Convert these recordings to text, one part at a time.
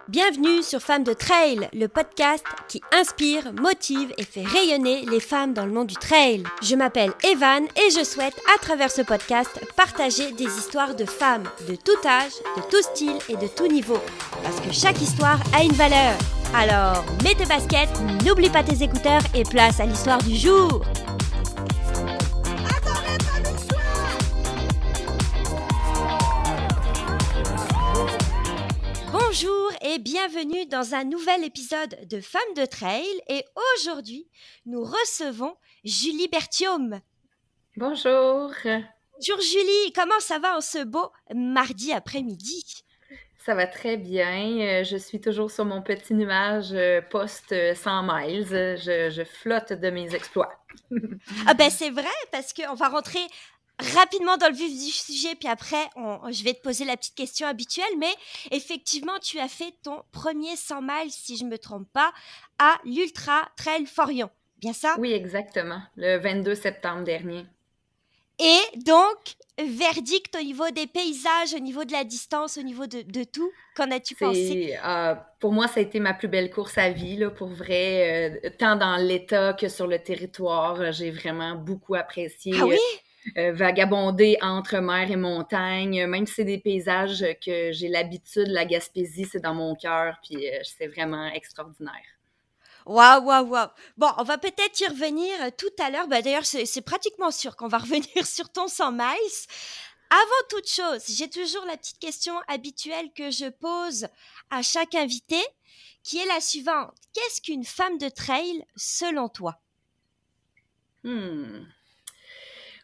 Bienvenue sur Femmes de Trail, le podcast qui inspire, motive et fait rayonner les femmes dans le monde du trail. Je m'appelle Evan et je souhaite, à travers ce podcast, partager des histoires de femmes de tout âge, de tout style et de tout niveau. Parce que chaque histoire a une valeur. Alors, mets tes baskets, n'oublie pas tes écouteurs et place à l'histoire du jour. Bonjour et bienvenue dans un nouvel épisode de Femmes de Trail et aujourd'hui, nous recevons Julie Berthiaume. Bonjour. Bonjour Julie, comment ça va en ce beau mardi après-midi? Ça va très bien. Je suis toujours sur mon petit nuage post 100 miles. Je flotte de mes exploits. Ah ben c'est vrai parce qu'on va rentrer rapidement dans le vif du sujet puis après je vais te poser la petite question habituelle, mais effectivement tu as fait ton premier 100 miles si je ne me trompe pas à l'Ultra Trail Forion, bien ça? Oui, exactement. Le 22 septembre dernier. Et donc, verdict au niveau des paysages, au niveau de la distance, au niveau de tout, qu'en as-tu pensé? Pour moi, ça a été ma plus belle course à vie, là, pour vrai. Tant dans l'État que sur le territoire, j'ai vraiment beaucoup Ah oui? apprécié vagabonder entre mer et montagne. Même si c'est des paysages que j'ai l'habitude, la Gaspésie, c'est dans mon cœur, puis c'est vraiment extraordinaire. Waouh, waouh, waouh. Bon, on va peut-être y revenir tout à l'heure. Bah, d'ailleurs, c'est pratiquement sûr qu'on va revenir sur ton 100 miles. Avant toute chose, j'ai toujours la petite question habituelle que je pose à chaque invité, qui est la suivante. Qu'est-ce qu'une femme de trail selon toi?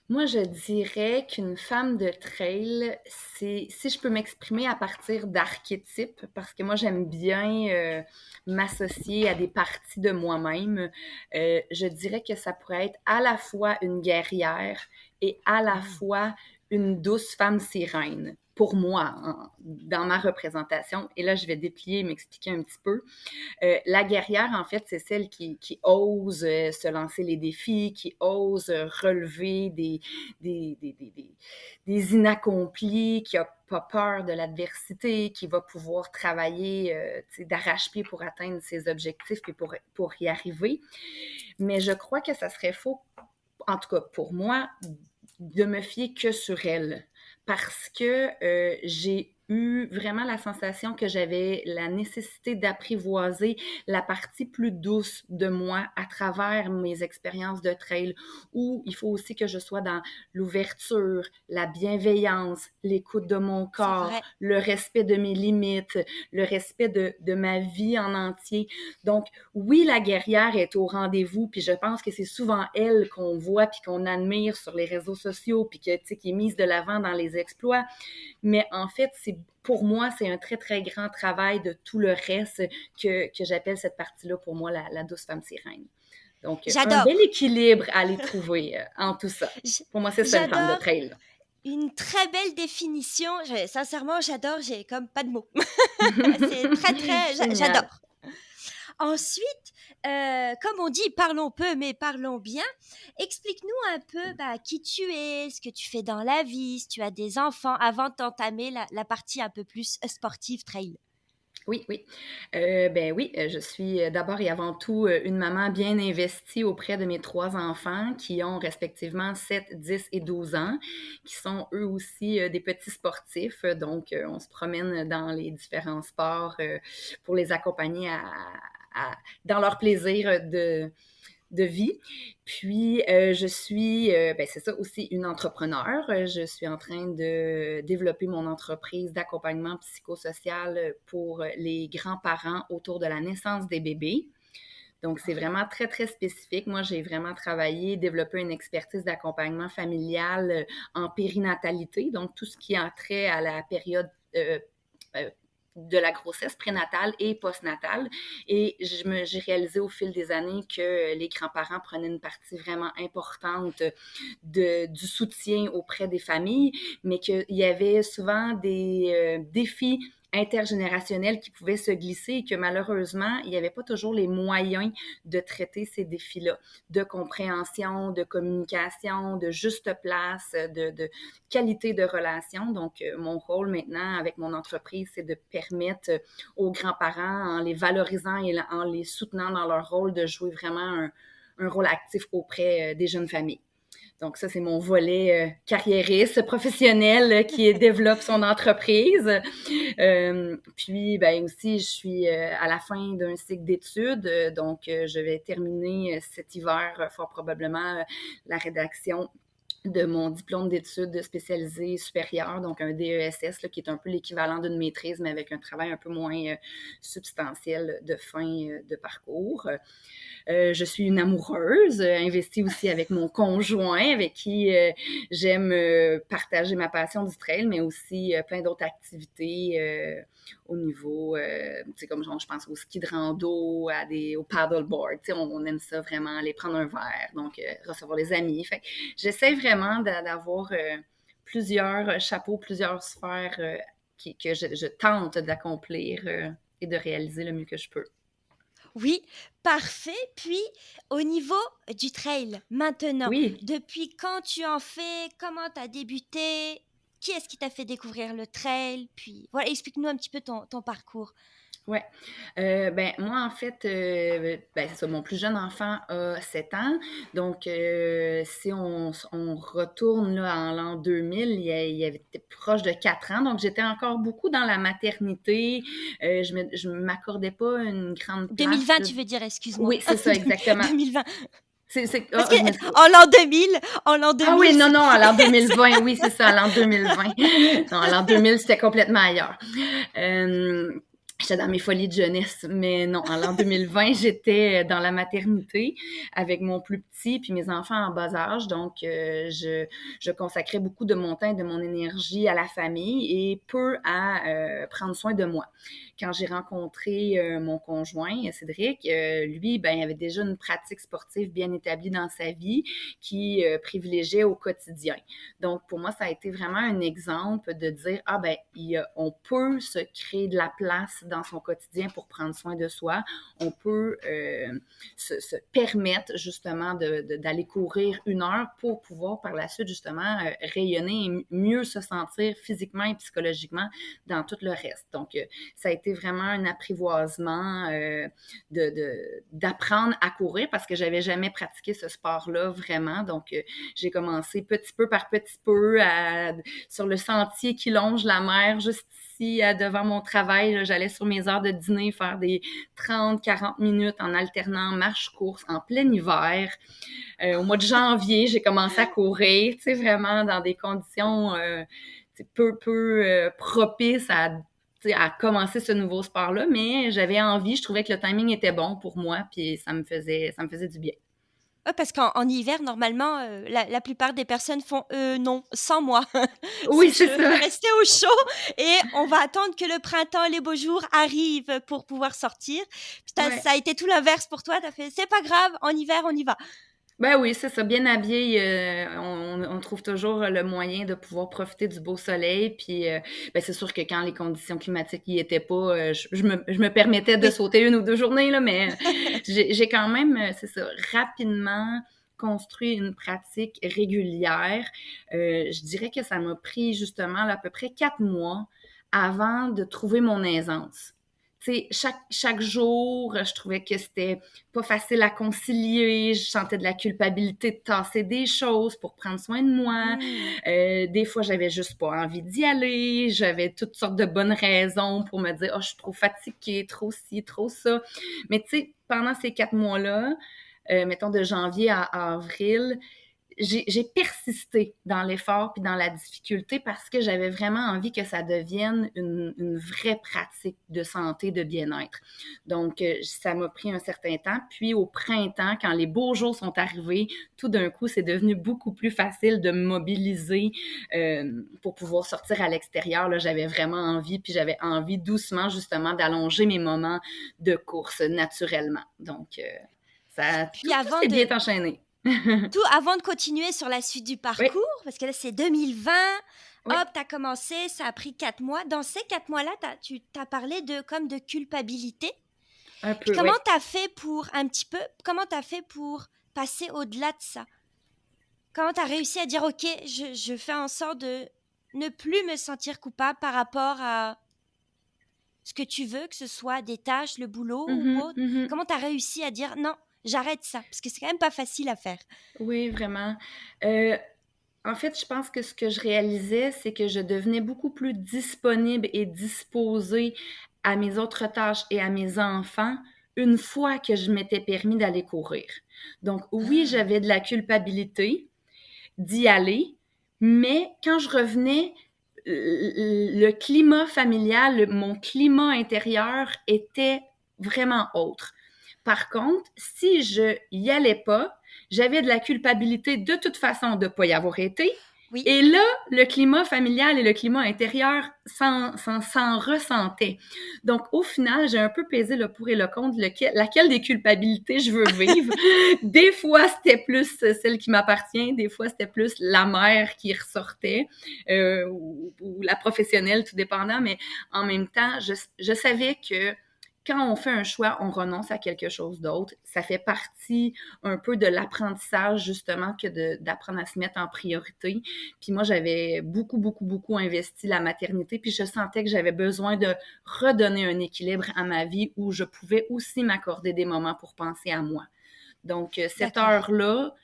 Moi, je dirais qu'une femme de trail, c'est, si je peux m'exprimer à partir d'archétypes, parce que moi, j'aime bien m'associer à des parties de moi-même, je dirais que ça pourrait être à la fois une guerrière et à la fois une douce femme sirène. Pour moi, dans ma représentation. Et là, je vais déplier et m'expliquer un petit peu. La guerrière, en fait, c'est celle qui ose se lancer les défis, qui ose relever des inaccomplis, qui a pas peur de l'adversité, qui va pouvoir travailler d'arrache-pied pour atteindre ses objectifs et pour y arriver. Mais je crois que ça serait faux, en tout cas pour moi, de me fier que sur elle. Parce que j'ai eu vraiment la sensation que j'avais la nécessité d'apprivoiser la partie plus douce de moi à travers mes expériences de trail, où il faut aussi que je sois dans l'ouverture, la bienveillance, l'écoute de mon C'est corps, vrai. le respect de mes limites, le respect de ma vie en entier. Donc, oui, la guerrière est au rendez-vous, puis je pense que c'est souvent elle qu'on voit puis qu'on admire sur les réseaux sociaux, puis que, tu sais, qui est mise de l'avant dans les exploits. Mais en fait, pour moi, c'est un très, très grand travail de tout le reste que j'appelle cette partie-là, pour moi, la douce femme sirène. Donc, un bel J'adore. équilibre à aller trouver en tout ça. J- Pour moi, c'est ça une femme de J'adore. trail. Une très belle définition. Sincèrement, j'adore. J'ai comme pas de mots. C'est très, très. Génial. J'adore. Ensuite, comme on dit, parlons peu, mais parlons bien. Explique-nous un peu qui tu es, ce que tu fais dans la vie, si tu as des enfants, avant d'entamer la partie un peu plus sportive trail. Oui, oui. Ben oui, je suis d'abord et avant tout une maman bien investie auprès de mes 3 enfants qui ont respectivement 7, 10 et 12 ans, qui sont eux aussi des petits sportifs. Donc, on se promène dans les différents sports pour les accompagner dans leur plaisir de vie. Puis, je suis, ben c'est ça aussi, une entrepreneur. Je suis en train de développer mon entreprise d'accompagnement psychosocial pour les grands-parents autour de la naissance des bébés. Donc, c'est vraiment très, très spécifique. Moi, j'ai vraiment travaillé, développé une expertise d'accompagnement familial en périnatalité, donc tout ce qui a trait à la période euh, de la grossesse prénatale et postnatale. Et j'ai réalisé au fil des années que les grands-parents prenaient une partie vraiment importante du soutien auprès des familles, mais qu'il y avait souvent des défis intergénérationnel qui pouvait se glisser et que malheureusement, il n'y avait pas toujours les moyens de traiter ces défis-là, de compréhension, de communication, de juste place, de qualité de relation. Donc, mon rôle maintenant avec mon entreprise, c'est de permettre aux grands-parents, en les valorisant et en les soutenant dans leur rôle, de jouer vraiment un rôle actif auprès des jeunes familles. Donc ça, c'est mon volet carriériste, professionnel qui développe son entreprise. Puis, ben aussi, je suis à la fin d'un cycle d'études, donc je vais terminer cet hiver fort probablement la rédaction de mon diplôme d'études spécialisées supérieures, donc un DESS, là, qui est un peu l'équivalent d'une maîtrise, mais avec un travail un peu moins substantiel de fin de parcours. Je suis une amoureuse, investie aussi avec mon conjoint, avec qui j'aime partager ma passion du trail, mais aussi plein d'autres activités au niveau, tu sais, comme je pense au ski de rando, au paddleboard. Tu sais, on aime ça vraiment, aller prendre un verre, donc recevoir les amis. Fait que j'essaie vraiment d'avoir plusieurs chapeaux, plusieurs sphères que je tente d'accomplir et de réaliser le mieux que je peux. Oui, parfait. Puis, au niveau du trail, maintenant, Oui. depuis quand tu en fais? Comment tu as débuté? Qui est-ce qui t'a fait découvrir le trail? Puis, voilà, explique-nous un petit peu ton parcours. Ouais. Ben, moi, en fait, ben, c'est ça, mon plus jeune enfant a 7 ans. Donc, si on retourne là en l'an 2000, il avait été proche de 4 ans. Donc, j'étais encore beaucoup dans la maternité. Je m'accordais pas une grande place. 2020, tu veux dire, excuse-moi. Oui, c'est ça, exactement. 2020. Parce que en l'an 2000, Ah oui, non, à l'an 2020, oui, c'est ça, à l'an 2020. Non, à l'an 2000, c'était complètement ailleurs. J'étais dans mes folies de jeunesse, mais non, en l'an 2020, j'étais dans la maternité avec mon plus petit puis mes enfants en bas âge. Donc, je consacrais beaucoup de mon temps et de mon énergie à la famille et peu à prendre soin de moi. Quand j'ai rencontré mon conjoint, Cédric, lui, ben, il avait déjà une pratique sportive bien établie dans sa vie qui privilégiait au quotidien. Donc, pour moi, ça a été vraiment un exemple de dire, ah ben, on peut se créer de la place dans son quotidien pour prendre soin de soi. On peut se permettre justement d'aller courir 1 heure pour pouvoir par la suite justement rayonner et mieux se sentir physiquement et psychologiquement dans tout le reste. Donc, ça a été vraiment un apprivoisement d'apprendre à courir parce que j'avais jamais pratiqué ce sport-là vraiment. Donc, j'ai commencé petit peu par petit peu sur le sentier qui longe la mer juste ici devant mon travail. Là, j'allais sur mes heures de dîner faire des 30-40 minutes en alternant marche-course en plein hiver. Au mois de janvier, j'ai commencé à courir, tu sais, vraiment dans des conditions peu propices à commencer ce nouveau sport-là, mais j'avais envie, je trouvais que le timing était bon pour moi, puis ça me faisait du bien. Parce qu'en hiver, normalement, la plupart des personnes font non, sans moi. Oui, Je c'est veux ça. rester au chaud et on va attendre que le printemps, les beaux jours arrivent pour pouvoir sortir. Ouais. Ça a été tout l'inverse pour toi. Tu as fait, c'est pas grave, en hiver, on y va. Ben oui, c'est ça. Bien habillé, on trouve toujours le moyen de pouvoir profiter du beau soleil. Puis, ben c'est sûr que quand les conditions climatiques y étaient pas, je me permettais de sauter 1 ou 2 journées, là, mais j'ai quand même, c'est ça, rapidement construit une pratique régulière. Je dirais que ça m'a pris justement là, à peu près 4 mois avant de trouver mon aisance. Tu sais, chaque jour, je trouvais que c'était pas facile à concilier. Je sentais de la culpabilité de tasser des choses pour prendre soin de moi. Des fois, j'avais juste pas envie d'y aller. J'avais toutes sortes de bonnes raisons pour me dire « Oh, je suis trop fatiguée, trop ci, trop ça. » Mais tu sais, pendant ces 4 mois-là, mettons de janvier à avril, j'ai persisté dans l'effort puis dans la difficulté parce que j'avais vraiment envie que ça devienne une vraie pratique de santé, de bien-être. Donc, ça m'a pris un certain temps. Puis, au printemps, quand les beaux jours sont arrivés, tout d'un coup, c'est devenu beaucoup plus facile de me mobiliser pour pouvoir sortir à l'extérieur. Là, j'avais vraiment envie, puis j'avais envie doucement, justement, d'allonger mes moments de course naturellement. Donc, ça tout s'est bien enchaîné. Tout avant de continuer sur la suite du parcours, Oui. parce que là c'est 2020, Oui, hop, t'as commencé, ça a pris 4 mois. Dans ces 4 mois-là, tu t'as parlé de culpabilité. un Puis peu, oui. comment t'as fait pour passer au-delà de ça? Comment t'as réussi à dire, ok, je fais en sorte de ne plus me sentir coupable par rapport à ce que tu veux, que ce soit des tâches, le boulot ou Mhm, autre? mhm. Comment t'as réussi à dire, non, j'arrête ça? Parce que c'est quand même pas facile à faire. Oui, vraiment. Euh, En fait, je pense que ce que je réalisais, c'est que je devenais beaucoup plus disponible et disposée à mes autres tâches et à mes enfants une fois que je m'étais permis d'aller courir. Donc, oui, Ah, j'avais de la culpabilité d'y aller, mais quand je revenais, le climat familial, mon climat intérieur était vraiment autre. Par contre, si je y allais pas, j'avais de la culpabilité de toute façon de ne pas y avoir été. oui, Et là, le climat familial et le climat intérieur s'en ressentaient. Donc, au final, j'ai un peu pesé le pour et le contre, laquelle des culpabilités je veux vivre. Des fois, c'était plus celle qui m'appartient, des fois, c'était plus la mère qui ressortait, ou la professionnelle, tout dépendant, mais en même temps, je savais que quand on fait un choix, on renonce à quelque chose d'autre. Ça fait partie un peu de l'apprentissage, justement, d'apprendre à se mettre en priorité. Puis moi, j'avais beaucoup, beaucoup, beaucoup investi la maternité, puis je sentais que j'avais besoin de redonner un équilibre à ma vie où je pouvais aussi m'accorder des moments pour penser à moi. Donc, cette d'accord. heure-là,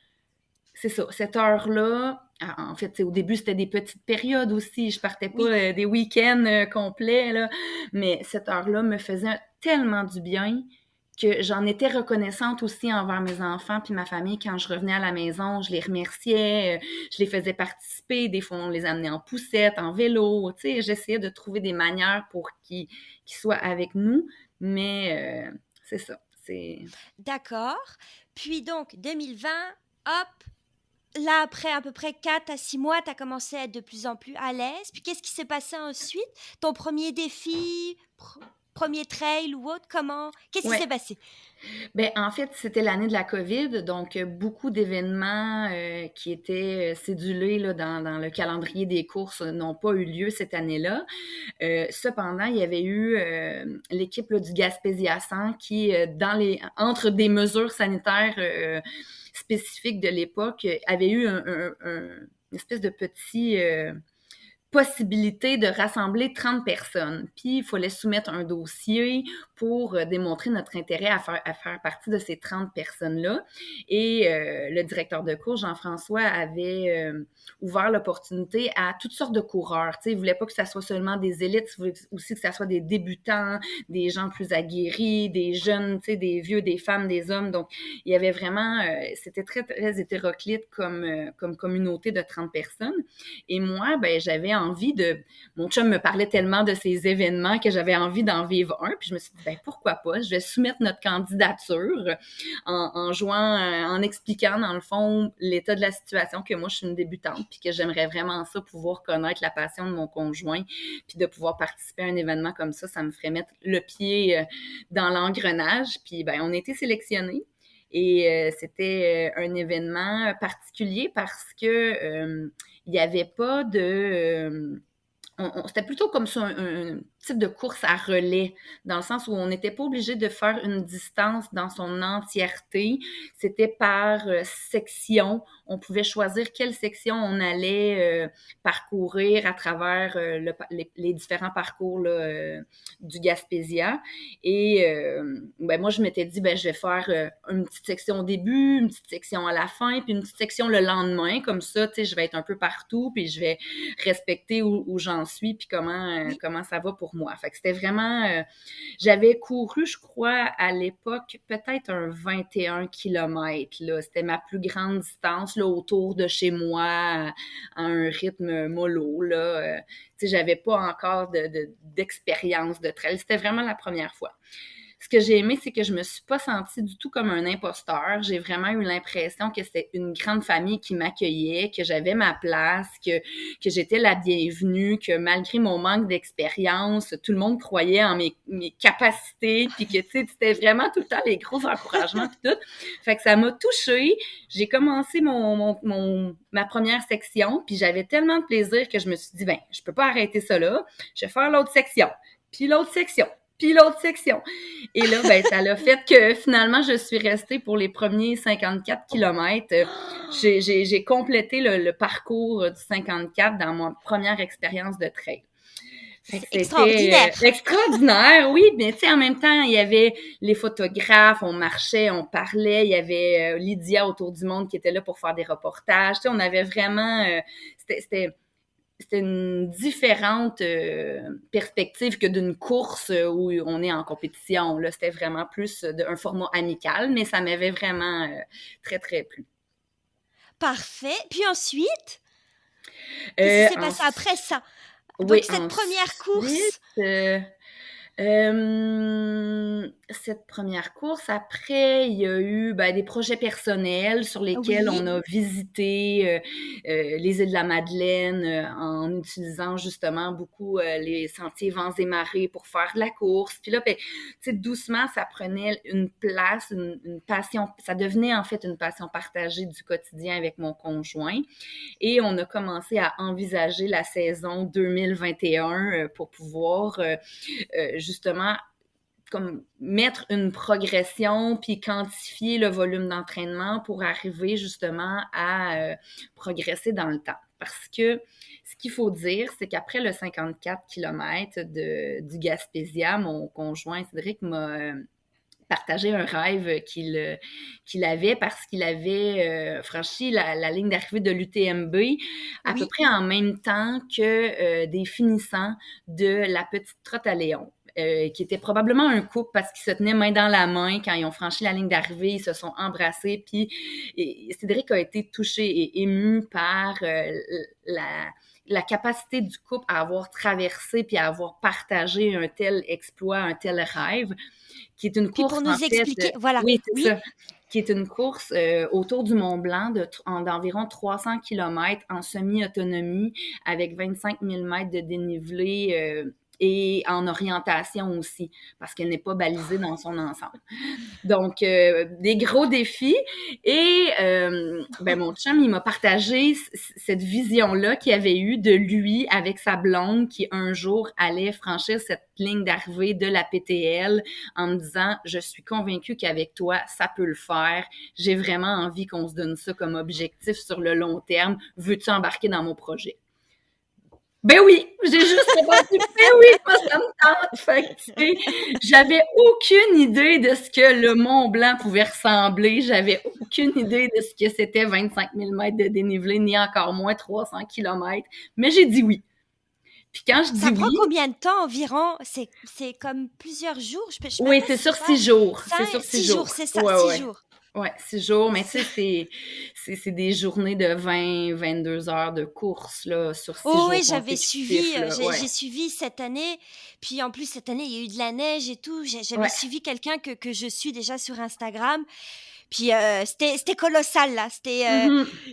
c'est ça, cette heure-là, en fait, au début, c'était des petites périodes aussi. Je partais pas Oui, des week-ends complets, là. Mais cette heure-là me faisait tellement du bien que j'en étais reconnaissante aussi envers mes enfants puis ma famille. Quand je revenais à la maison, je les remerciais, je les faisais participer. Des fois, on les amenait en poussette, en vélo. Tu sais, j'essayais de trouver des manières pour qu'ils soient avec nous. Mais c'est ça. d'accord. Puis donc, 2020, hop, là, après à peu près 4 à 6 mois, tu as commencé à être de plus en plus à l'aise. Puis qu'est-ce qui s'est passé ensuite? Ton premier défi, premier trail ou autre, comment? Qu'est-ce qui Ouais. s'est passé? Ben, en fait, c'était l'année de la COVID, donc beaucoup d'événements qui étaient cédulés là, dans le calendrier des courses n'ont pas eu lieu cette année-là. Cependant, il y avait eu l'équipe là, du Gaspésia 100 qui, entre des mesures sanitaires spécifiques de l'époque, avait eu une espèce de petit possibilité de rassembler 30 personnes. Puis, il fallait soumettre un dossier pour démontrer notre intérêt à faire partie de ces 30 personnes-là. Et le directeur de cours, Jean-François, avait ouvert l'opportunité à toutes sortes de coureurs. Tu sais, il voulait pas que ça soit seulement des élites, il voulait aussi que ça soit des débutants, des gens plus aguerris, des jeunes, tu sais, des vieux, des femmes, des hommes. Donc, il y avait vraiment, c'était très, très hétéroclite comme communauté de 30 personnes. Et moi, ben, j'avais envie de... Mon chum me parlait tellement de ces événements que j'avais envie d'en vivre un. Puis je me suis dit, ben, pourquoi pas? Je vais soumettre notre candidature en jouant, en expliquant, dans le fond, l'état de la situation, que moi, je suis une débutante, puis que j'aimerais vraiment ça, pouvoir connaître la passion de mon conjoint, puis de pouvoir participer à un événement comme ça me ferait mettre le pied dans l'engrenage. Puis, ben, on a été sélectionnés. Et c'était un événement particulier parce que il n'y avait pas de... c'était plutôt comme ça un type de course à relais, dans le sens où on n'était pas obligé de faire une distance dans son entièreté. C'était par section. On pouvait choisir quelle section on allait parcourir à travers les différents parcours là, du Gaspésia. Et ben moi, je m'étais dit, ben, je vais faire une petite section au début, une petite section à la fin, puis une petite section le lendemain. Comme ça, tu sais, je vais être un peu partout, puis je vais respecter où j'en suis, puis Oui, comment ça va pour moi. Fait que c'était vraiment... j'avais couru, je crois, à l'époque, peut-être un 21 km. Là. C'était ma plus grande distance là, autour de chez moi, à un rythme mollo. Là. Tu sais, j'avais pas encore d'expérience de trail. C'était vraiment la première fois. ce que j'ai aimé, c'est que je me suis pas sentie du tout comme un imposteur. J'ai vraiment eu l'impression que c'était une grande famille qui m'accueillait, que j'avais ma place, que j'étais la bienvenue, que malgré mon manque d'expérience, tout le monde croyait en mes capacités, puis que, tu sais, c'était vraiment tout le temps les gros encouragements puis tout. Fait que ça m'a touchée. J'ai commencé ma première section, puis j'avais tellement de plaisir que je me suis dit, ben, je peux pas arrêter ça là. Je vais faire l'autre section, puis l'autre section, puis l'autre section. Et là, ben, ça l'a fait que finalement, je suis restée pour les premiers 54 kilomètres. J'ai complété le parcours du 54 dans ma première expérience de trail. C'est extraordinaire. Extraordinaire, oui. Mais tu sais, en même temps, il y avait les photographes, on marchait, on parlait. Il y avait Lydia autour du monde qui était là pour faire des reportages. Tu sais, on avait vraiment... c'était une différente perspective que d'une course où on est en compétition. Là, c'était vraiment plus un format amical, mais ça m'avait vraiment très, très plu. Parfait. Puis ensuite, qu'est-ce qui s'est passé après ça? Donc, oui, cette première course... cette première course, après, il y a eu des projets personnels sur lesquels on a visité les îles de la Madeleine en utilisant justement beaucoup les sentiers vents et marées pour faire de la course. Puis là, tu sais, doucement, ça prenait une place, une passion. Ça devenait en fait une passion partagée du quotidien avec mon conjoint. Et on a commencé à envisager la saison 2021 pour pouvoir justement comme mettre une progression puis quantifier le volume d'entraînement pour arriver justement à progresser dans le temps. Parce que ce qu'il faut dire, c'est qu'après le 54 km du Gaspésia, mon conjoint Cédric m'a partager un rêve qu'il avait parce qu'il avait franchi la ligne d'arrivée de l'UTMB à peu près en même temps que des finissants de la petite trotte à Léon. Qui était probablement un couple parce qu'ils se tenaient main dans la main quand ils ont franchi la ligne d'arrivée, ils se sont embrassés, puis Cédric a été touché et ému par la capacité du couple à avoir traversé puis à avoir partagé un tel exploit, un tel rêve, qui est une course, pour nous expliquer, voilà. Oui, c'est ça. Qui est une course autour du Mont-Blanc d'environ 300 km en semi-autonomie avec 25 000 mètres de dénivelé et en orientation aussi, parce qu'elle n'est pas balisée dans son ensemble. Donc, des gros défis. Et mon chum, il m'a partagé cette vision-là qu'il avait eue de lui avec sa blonde qui, un jour, allait franchir cette ligne d'arrivée de la PTL en me disant « Je suis convaincue qu'avec toi, ça peut le faire. J'ai vraiment envie qu'on se donne ça comme objectif sur le long terme. Veux-tu embarquer dans mon projet? » Ben oui, j'ai juste répondu, ben oui, moi ça me tente. Fait que, j'avais aucune idée de ce que le Mont Blanc pouvait ressembler. J'avais aucune idée de ce que c'était 25 000 mètres de dénivelé, ni encore moins 300 kilomètres. Mais j'ai dit oui. Puis quand je dis oui... Ça prend combien de temps environ? C'est comme plusieurs jours? Oui, c'est sur 6 jours. C'est sur 6 jours, c'est ça, 6 jours. Ouais, 6 jours, mais tu sais, c'est des journées de 20-22 heures de course, là, sur 6 jours. Oui, j'avais suivi, j'ai suivi cette année. Puis en plus, cette année, il y a eu de la neige et tout. J'avais suivi quelqu'un que je suis déjà sur Instagram. Puis c'était colossal, là.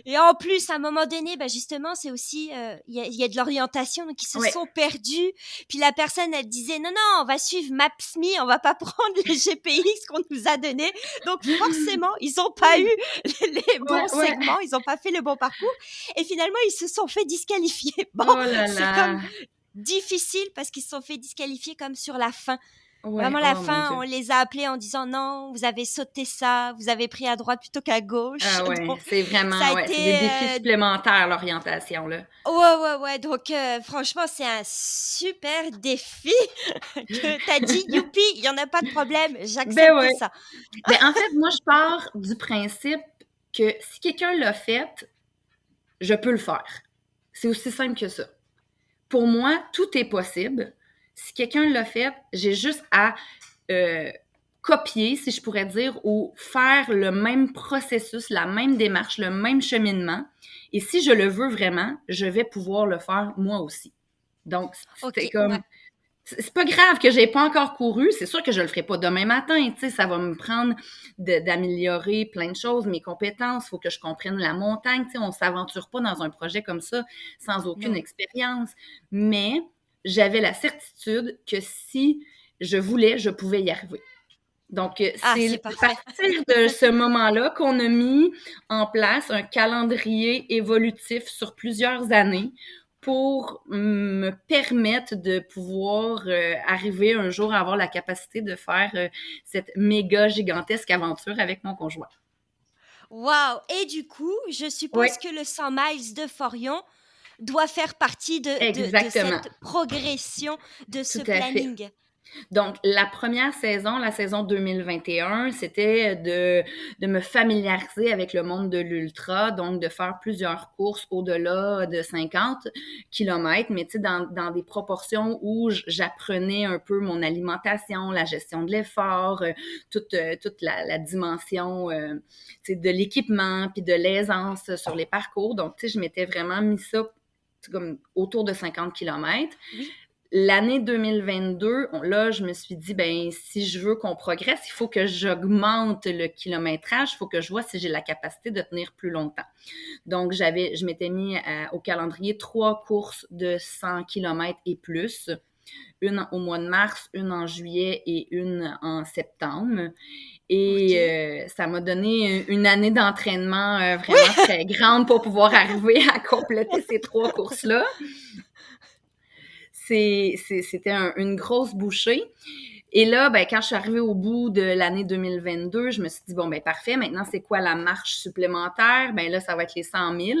Et en plus, à un moment donné, justement, c'est aussi, il y a de l'orientation, donc ils se sont perdus. Puis la personne, elle disait, non, on va suivre Maps.me, on va pas prendre le GPX qu'on nous a donné. Donc forcément, ils ont pas eu les bons segments, ils ont pas fait le bon parcours. Et finalement, ils se sont fait disqualifier. Bon, c'est comme difficile parce qu'ils se sont fait disqualifier comme sur la fin. Vraiment, la fin, on les a appelés en disant non, vous avez sauté ça, vous avez pris à droite plutôt qu'à gauche. Ah ouais, donc, c'est vraiment c'est des défis supplémentaires, l'orientation, là. Ouais. Donc, franchement, c'est un super défi que t'as dit, youpi, il n'y en a pas de problème, j'accepte ça. En fait, moi, je pars du principe que si quelqu'un l'a fait, je peux le faire. C'est aussi simple que ça. Pour moi, tout est possible. Si quelqu'un l'a fait, j'ai juste à copier, si je pourrais dire, ou faire le même processus, la même démarche, le même cheminement. Et si je le veux vraiment, je vais pouvoir le faire moi aussi. Donc, c'était comme... c'est pas grave que j'ai pas encore couru. C'est sûr que je le ferai pas demain matin. Tu sais, ça va me prendre d'améliorer plein de choses, mes compétences. Faut que je comprenne la montagne. Tu sais, on s'aventure pas dans un projet comme ça sans aucune Non. expérience. Mais j'avais la certitude que si je voulais, je pouvais y arriver. Donc, Ah, c'est c'est à parfait. partir de ce moment-là qu'on a mis en place un calendrier évolutif sur plusieurs années pour me permettre de pouvoir arriver un jour à avoir la capacité de faire cette méga gigantesque aventure avec mon conjoint. Waouh! Et du coup, je Oui, suppose que le 100 miles de Forion doit faire partie de exactement. cette progression, de ce Tout à fait. planning. Donc, la première saison, la saison 2021, c'était de me familiariser avec le monde de l'ultra, donc de faire plusieurs courses au-delà de 50 kilomètres, mais tu sais, dans des proportions où j'apprenais un peu mon alimentation, la gestion de l'effort, toute la dimension tu sais, de l'équipement, puis de l'aisance sur les parcours. Donc, tu sais, je m'étais vraiment mis ça comme autour de 50 kilomètres. Oui. L'année 2022, là, je me suis dit, ben, si je veux qu'on progresse, il faut que j'augmente le kilométrage, il faut que je vois si j'ai la capacité de tenir plus longtemps. Donc, je m'étais mis au calendrier 3 courses de 100 kilomètres et plus, une au mois de mars, une en juillet et une en septembre. Et OK. ça m'a donné une année d'entraînement vraiment très grande pour pouvoir arriver à compléter ces 3 courses-là. C'était une grosse bouchée. Et là, ben, quand je suis arrivée au bout de l'année 2022, je me suis dit, bon, ben, parfait, maintenant, c'est quoi la marche supplémentaire? Ben là, ça va être les 100 000.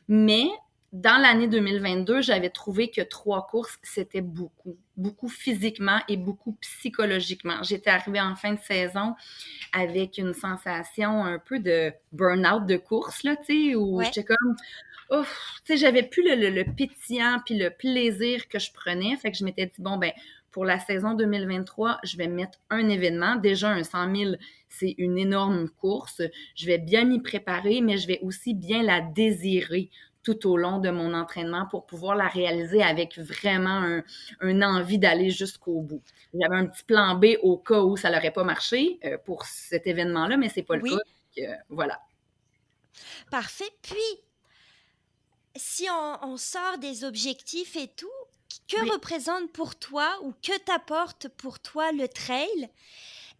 Mais dans l'année 2022, j'avais trouvé que 3 courses, c'était beaucoup. Beaucoup physiquement et beaucoup psychologiquement. J'étais arrivée en fin de saison avec une sensation un peu de burn-out de course, là, tu sais, où Ouais. j'étais comme, ouf, tu sais, j'avais plus le pétillant puis le plaisir que je prenais. Fait que je m'étais dit, bon, ben, pour la saison 2023, je vais mettre un événement. Déjà, un 100 000, c'est une énorme course. Je vais bien m'y préparer, mais je vais aussi bien la désirer tout au long de mon entraînement pour pouvoir la réaliser avec vraiment un envie d'aller jusqu'au bout. J'avais un petit plan B au cas où ça n'aurait pas marché pour cet événement-là, mais c'est pas le cas. Oui. Donc, voilà. Parfait. Puis, si on sort des objectifs et tout, que Oui. représente pour toi ou que t'apporte pour toi le trail?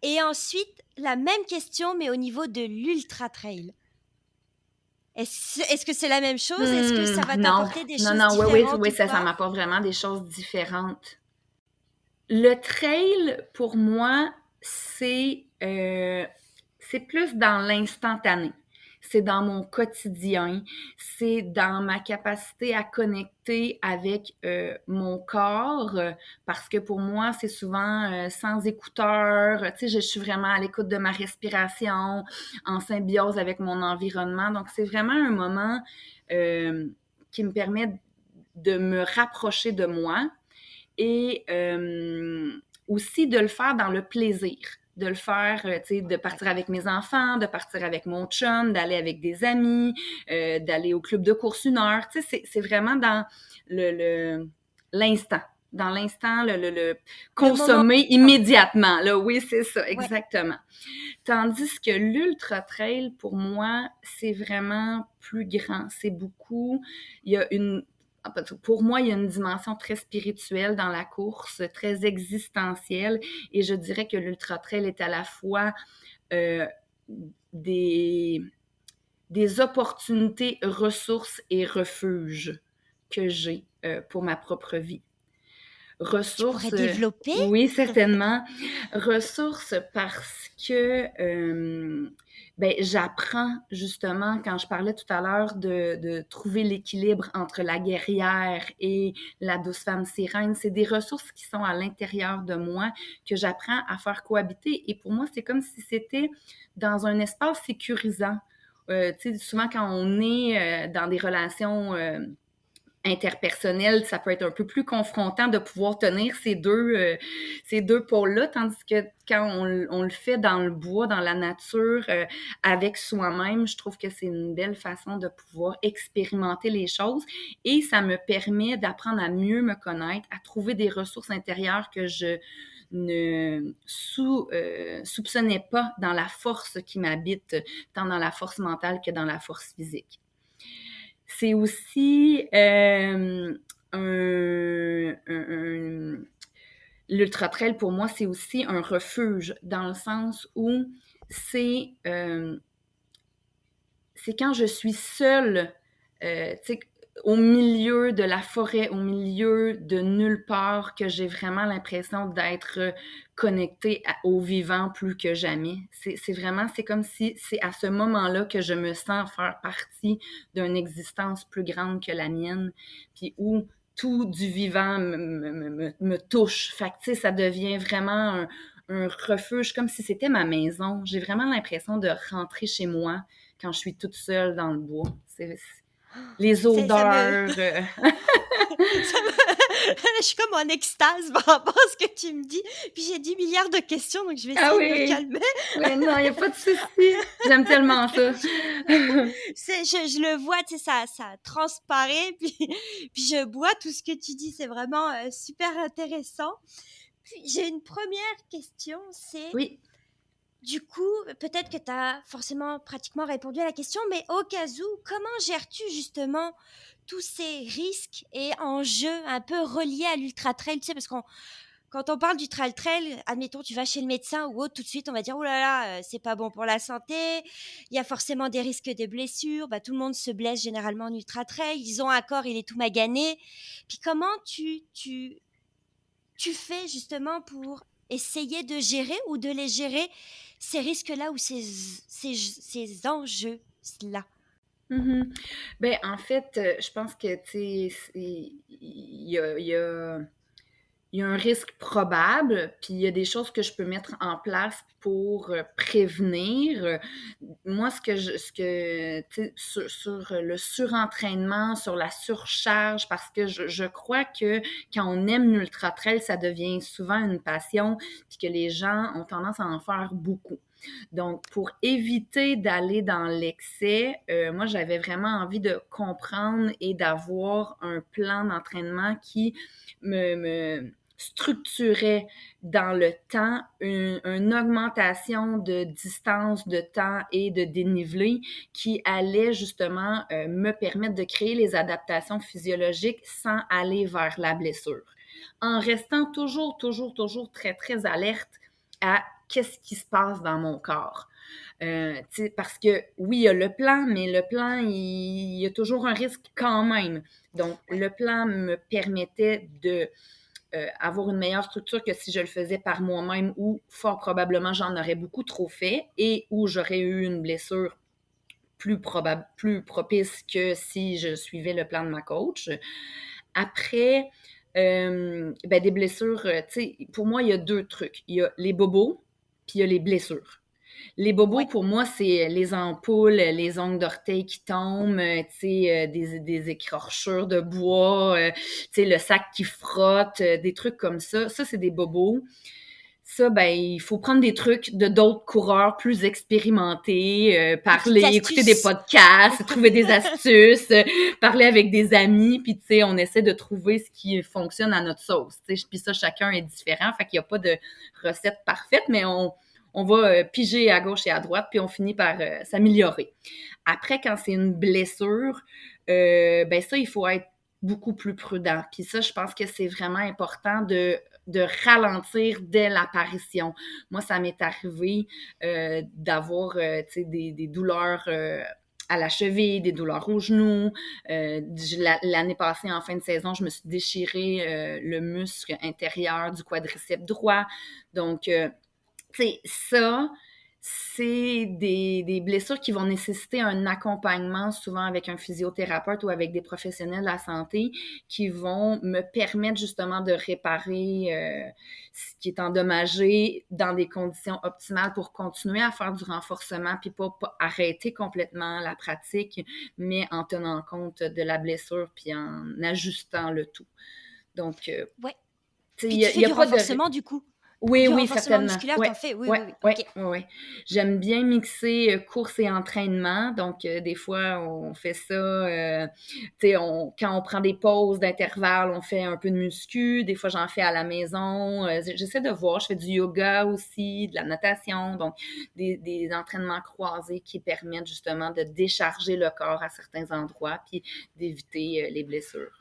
Et ensuite, la même question, mais au niveau de l'ultra trail. Est-ce que c'est la même chose? Est-ce que ça va Non, t'apporter des non, choses non, oui, oui, différentes oui, ou ça pas? m'apporte vraiment des choses différentes. Le trail, pour moi, c'est plus dans l'instantané. C'est dans mon quotidien. C'est dans ma capacité à connecter avec mon corps. Parce que pour moi, c'est souvent sans écouteurs. Tu sais, je suis vraiment à l'écoute de ma respiration, en symbiose avec mon environnement. Donc, c'est vraiment un moment euh, qui me permet de me rapprocher de moi et aussi de le faire dans le plaisir, de le faire, tu sais, de partir avec mes enfants, de partir avec mon chum, d'aller avec des amis, d'aller au club de course 1 heure. Tu sais, c'est vraiment dans l'instant. Dans l'instant, le Le moment consommer présent. immédiatement. Là, oui, c'est ça, Ouais. exactement. Tandis que l'ultra trail, pour moi, c'est vraiment plus grand. C'est beaucoup. Il y a une pour moi, il y a une dimension très spirituelle dans la course, très existentielle, et je dirais que l'ultra trail est à la fois euh, des, des opportunités, ressources et refuges que j'ai pour ma propre vie. Tu pourrais Ressources, développer? oui, certainement. Ressources parce que ben, j'apprends justement, quand je parlais tout à l'heure de trouver l'équilibre entre la guerrière et la douce femme sirène, c'est des ressources qui sont à l'intérieur de moi que j'apprends à faire cohabiter. Et pour moi, c'est comme si c'était dans un espace sécurisant. Tu sais, souvent quand on est dans des relations interpersonnel, ça peut être un peu plus confrontant de pouvoir tenir ces deux pôles-là, tandis que quand on le fait dans le bois, dans la nature, avec soi-même, je trouve que c'est une belle façon de pouvoir expérimenter les choses et ça me permet d'apprendre à mieux me connaître, à trouver des ressources intérieures que je ne soupçonnais pas dans la force qui m'habite, tant dans la force mentale que dans la force physique. C'est aussi l'ultra-trail, pour moi, c'est aussi un refuge, dans le sens où c'est quand je suis seule, tu sais, au milieu de la forêt, au milieu de nulle part, que j'ai vraiment l'impression d'être connectée au vivant plus que jamais. C'est vraiment, c'est comme si c'est à ce moment-là que je me sens faire partie d'une existence plus grande que la mienne, puis où tout du vivant me touche. Fait que, tu sais, ça devient vraiment un refuge, comme si c'était ma maison. J'ai vraiment l'impression de rentrer chez moi quand je suis toute seule dans le bois. Les Ça me... odeurs. Je suis comme en extase par rapport à ce que tu me dis. Puis j'ai 10 milliards de questions, donc je vais Ah essayer de me oui! calmer. Oui, non, il n'y a pas de souci. J'aime tellement ça. Je le vois, tu sais, ça transparaît, puis je bois tout ce que tu dis. C'est vraiment super intéressant. Puis j'ai une première question, c'est... Oui. Du coup, peut-être que tu as forcément pratiquement répondu à la question, mais au cas où, comment gères-tu justement tous ces risques et enjeux un peu reliés à l'ultra-trail? Tu sais, parce qu'on quand on parle du trail, admettons, tu vas chez le médecin ou autre, tout de suite, on va dire, oh là là, c'est pas bon pour la santé, il y a forcément des risques de blessures, bah, tout le monde se blesse généralement en ultra-trail, ils ont un corps, il est tout magané. Puis comment tu fais justement pour essayer de gérer ou de les gérer ces risques-là ou ces enjeux-là? Mhm. Ben, en fait, je pense que, tu sais, il y a un risque probable, puis il y a des choses que je peux mettre en place pour prévenir. Moi, tu sais, sur le surentraînement, sur la surcharge, parce que je crois que quand on aime l'ultra-trail, ça devient souvent une passion, puis que les gens ont tendance à en faire beaucoup. Donc, pour éviter d'aller dans l'excès, moi, j'avais vraiment envie de comprendre et d'avoir un plan d'entraînement qui me structurait dans le temps une augmentation de distance, de temps et de dénivelé qui allait justement me permettre de créer les adaptations physiologiques sans aller vers la blessure. En restant toujours très, très alerte à qu'est-ce qui se passe dans mon corps. Parce que oui, il y a le plan, mais le plan, il y a toujours un risque quand même. Donc, le plan me permettait de avoir une meilleure structure que si je le faisais par moi-même ou fort probablement j'en aurais beaucoup trop fait et où j'aurais eu une blessure plus propice que si je suivais le plan de ma coach. Après, des blessures, tu sais, pour moi, il y a deux trucs. Il y a les bobos, puis il y a les blessures. Les bobos, Ouais. pour moi, c'est les ampoules, les ongles d'orteil qui tombent, tu sais, des écorchures de bois, tu sais, le sac qui frotte, des trucs comme ça. Ça, c'est des bobos. Ça, ben, il faut prendre des trucs de d'autres coureurs plus expérimentés, Des petites parler, écouter des astuces. podcasts, trouver des astuces, parler avec des amis, puis tu sais, on essaie de trouver ce qui fonctionne à notre sauce. Tu sais, puis ça, chacun est différent, fait qu'il n'y a pas de recette parfaite, mais on va piger à gauche et à droite, puis on finit par s'améliorer. Après, quand c'est une blessure, ben ça, il faut être beaucoup plus prudent. Puis ça, je pense que c'est vraiment important de ralentir dès l'apparition. Moi, ça m'est arrivé d'avoir des douleurs à la cheville, des douleurs aux genoux. L'année passée, en fin de saison, je me suis déchiré le muscle intérieur du quadriceps droit. Donc, tu sais, ça, c'est des blessures qui vont nécessiter un accompagnement, souvent avec un physiothérapeute ou avec des professionnels de la santé, qui vont me permettre justement de réparer ce qui est endommagé dans des conditions optimales pour continuer à faire du renforcement, puis pas arrêter complètement la pratique, mais en tenant compte de la blessure, puis en ajustant le tout. Donc, Ouais. tu sais, Puis tu fais du renforcement du coup. Oui, Du oui, renforcement certainement. musculaire, Ouais, t'en fais? Oui, ouais, oui, oui. ouais, OK. ouais, ouais. J'aime bien mixer course et entraînement. Donc, des fois, on fait ça, tu sais, quand on prend des pauses d'intervalle, on fait un peu de muscu. Des fois, j'en fais à la maison. J'essaie de voir. Je fais du yoga aussi, de la natation. Donc, des entraînements croisés qui permettent justement de décharger le corps à certains endroits puis d'éviter les blessures.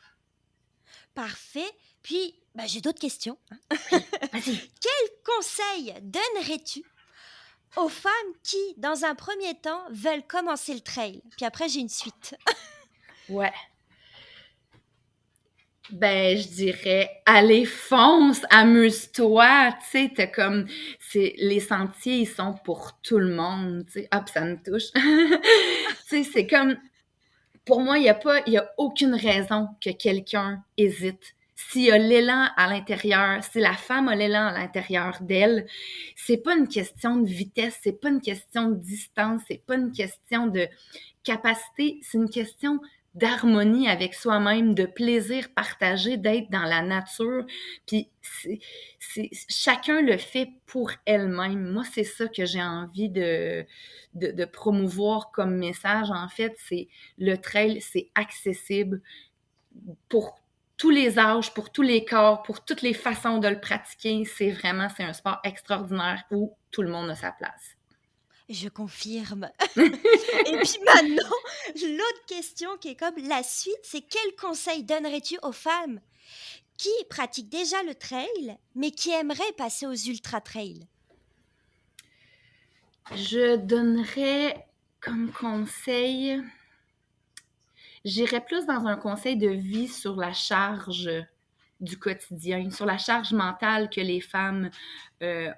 Parfait. Puis, bah, j'ai d'autres questions. Oui, vas-y. Quel conseil donnerais-tu aux femmes qui, dans un premier temps, veulent commencer le trail? Puis après, j'ai une suite. Ouais. Ben, je dirais, allez, fonce, amuse-toi, tu sais, les sentiers, ils sont pour tout le monde, tu sais. Hop, ça me touche. Tu sais, c'est comme, pour moi, il y a aucune raison que quelqu'un hésite. S'il y a l'élan à l'intérieur, si la femme a l'élan à l'intérieur d'elle, c'est pas une question de vitesse, c'est pas une question de distance, c'est pas une question de capacité, c'est une question d'harmonie avec soi-même, de plaisir partagé, d'être dans la nature. Puis chacun le fait pour elle-même. Moi, c'est ça que j'ai envie de promouvoir comme message. En fait, c'est le trail, c'est accessible pour tous les âges, pour tous les corps, pour toutes les façons de le pratiquer. C'est un sport extraordinaire où tout le monde a sa place. Je confirme. Et puis maintenant, l'autre question qui est comme la suite, c'est quel conseil donnerais-tu aux femmes qui pratiquent déjà le trail, mais qui aimeraient passer aux ultra-trails? Je donnerais comme conseil, j'irais plus dans un conseil de vie sur la charge du quotidien, sur la charge mentale que les femmes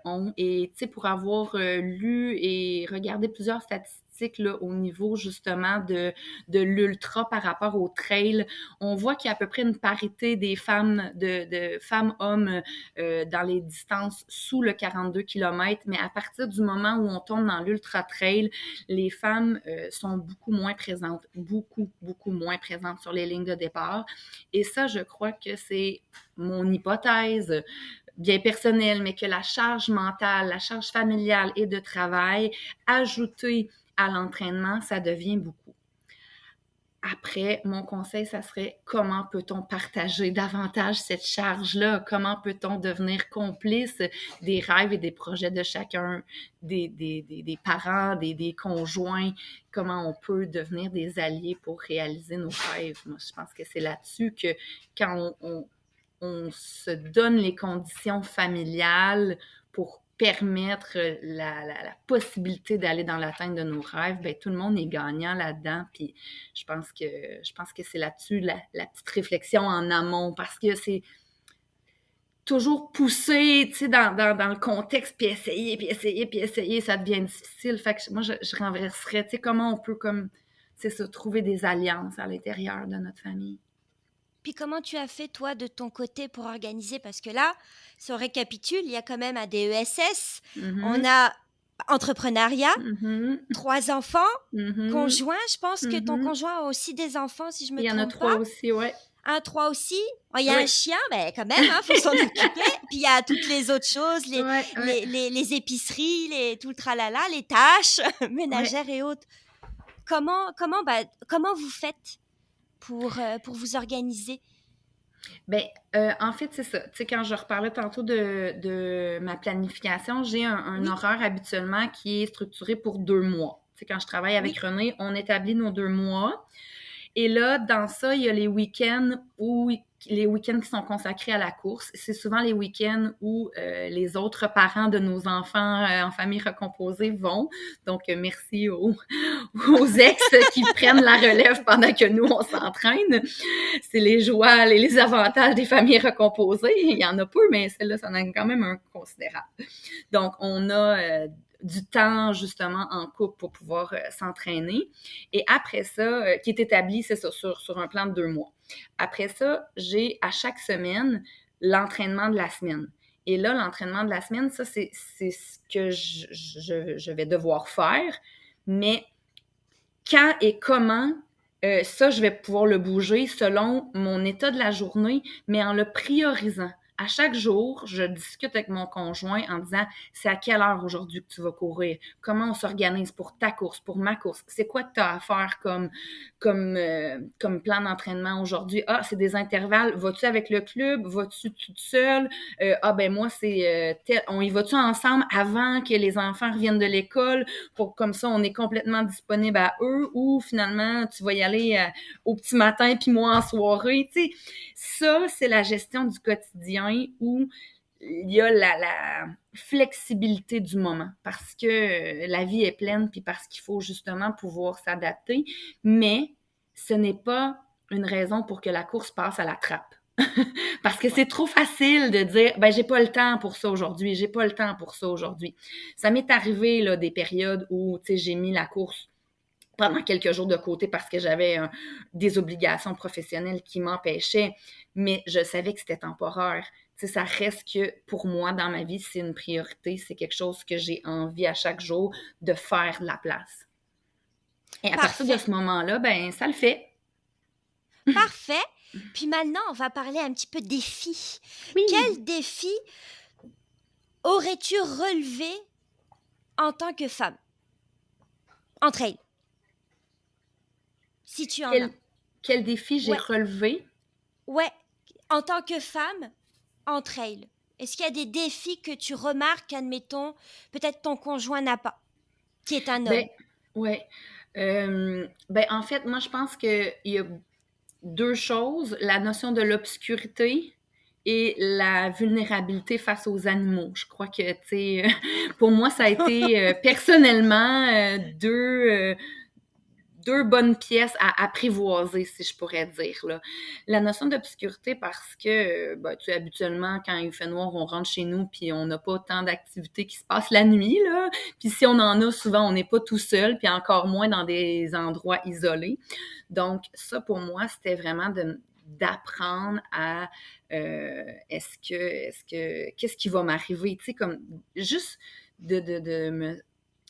ont. Et tu sais, pour avoir lu et regardé plusieurs statistiques là, au niveau justement de l'ultra par rapport au trail, on voit qu'il y a à peu près une parité des femmes, de femmes-hommes dans les distances sous le 42 km, mais à partir du moment où on tombe dans l'ultra-trail, les femmes sont beaucoup moins présentes, beaucoup moins présentes sur les lignes de départ. Et ça, je crois que c'est mon hypothèse bien personnelle, mais que la charge mentale, la charge familiale et de travail, ajoutée à l'entraînement, ça devient beaucoup. Après, mon conseil, ça serait comment peut-on partager davantage cette charge-là? Comment peut-on devenir complice des rêves et des projets de chacun, des parents, des conjoints? Comment on peut devenir des alliés pour réaliser nos rêves? Moi, je pense que c'est là-dessus que quand on se donne les conditions familiales pour permettre la possibilité d'aller dans l'atteinte de nos rêves, ben tout le monde est gagnant là-dedans. Puis je pense que c'est là-dessus la petite réflexion en amont, parce que c'est toujours poussé, tu sais, dans le contexte, puis essayer, ça devient difficile. Fait que moi, je renverserais, tu sais, comment on peut, comme, c'est ça, trouver des alliances à l'intérieur de notre famille. Puis comment tu as fait, toi, de ton côté pour organiser? Parce que là, si on récapitule, il y a quand même un DESS, on Mm-hmm. a entrepreneuriat, Mm-hmm. 3 enfants, Mm-hmm. conjoint. Je pense que ton Mm-hmm. conjoint a aussi des enfants, si je me Il y en a trompe 3 pas. aussi, ouais. 3 aussi. Oh, il y a Oui. un chien, mais quand même, faut s'en occuper. Puis il y a toutes les autres choses, Ouais. les épiceries, tout le tralala, les tâches ménagères et autres. Comment vous faites pour vous organiser? Ben, en fait, c'est ça. Tu sais, quand je reparlais tantôt de ma planification, j'ai un Oui, horaire habituellement qui est structuré pour 2 mois. Tu sais, quand je travaille avec oui. René, on établit nos 2 mois. Et là, dans ça, il y a les week-ends qui sont consacrés à la course. C'est souvent les week-ends où les autres parents de nos enfants en famille recomposée vont. Donc, merci aux ex qui prennent la relève pendant que nous, on s'entraîne. C'est les joies, les avantages des familles recomposées. Il y en a peu, mais celle-là, ça en a quand même un considérable. Donc, on a du temps, justement, en couple pour pouvoir s'entraîner. Et après ça, qui est établi, c'est ça, sur un plan de 2 mois. Après ça, j'ai à chaque semaine l'entraînement de la semaine. Et là, l'entraînement de la semaine, ça, c'est ce que je vais devoir faire. Mais quand et comment, ça, je vais pouvoir le bouger selon mon état de la journée, mais en le priorisant. À chaque jour, je discute avec mon conjoint en disant, c'est à quelle heure aujourd'hui que tu vas courir? Comment on s'organise pour ta course, pour ma course? C'est quoi que tu as à faire comme plan d'entraînement aujourd'hui? Ah, c'est des intervalles. Vas-tu avec le club? Vas-tu toute seule? Ben moi, c'est on y va-tu ensemble avant que les enfants reviennent de l'école? Pour comme ça, on est complètement disponible à eux, ou finalement, tu vas y aller au petit matin, puis moi en soirée. Tu sais, ça, c'est la gestion du quotidien où il y a la flexibilité du moment, parce que la vie est pleine, puis parce qu'il faut justement pouvoir s'adapter, mais ce n'est pas une raison pour que la course passe à la trappe. Parce que c'est trop facile de dire, ben j'ai pas le temps pour ça aujourd'hui, j'ai pas le temps pour ça aujourd'hui. Ça m'est arrivé là, des périodes où, tu sais, j'ai mis la course pendant quelques jours de côté parce que j'avais des obligations professionnelles qui m'empêchaient, mais je savais que c'était temporaire. Tu sais, ça reste que pour moi, dans ma vie, c'est une priorité, c'est quelque chose que j'ai envie à chaque jour de faire de la place. Et à partir de Parfait. ce moment-là, ben ça le fait. Parfait. Puis maintenant, on va parler un petit peu défis. Oui. Quel défi aurais-tu relevé en tant que femme en trail? Si tu en as. Quel défi j'ai Ouais. relevé? Ouais, en tant que femme en trail. Est-ce qu'il y a des défis que tu remarques, admettons, peut-être ton conjoint n'a pas, qui est un Ben, homme? ouais. Ben, en fait, moi, je pense qu'il y a 2 choses, la notion de l'obscurité et la vulnérabilité face aux animaux. Je crois que, tu sais, pour moi, ça a été personnellement 2 bonnes pièces à apprivoiser, si je pourrais dire, là. La notion d'obscurité parce que, ben, tu sais, habituellement, quand il fait noir, on rentre chez nous puis on n'a pas tant d'activités qui se passent la nuit, là. Puis si on en a, souvent, on n'est pas tout seul, puis encore moins dans des endroits isolés. Donc, ça, pour moi, c'était vraiment d'apprendre à qu'est-ce qui va m'arriver, tu sais, comme juste de me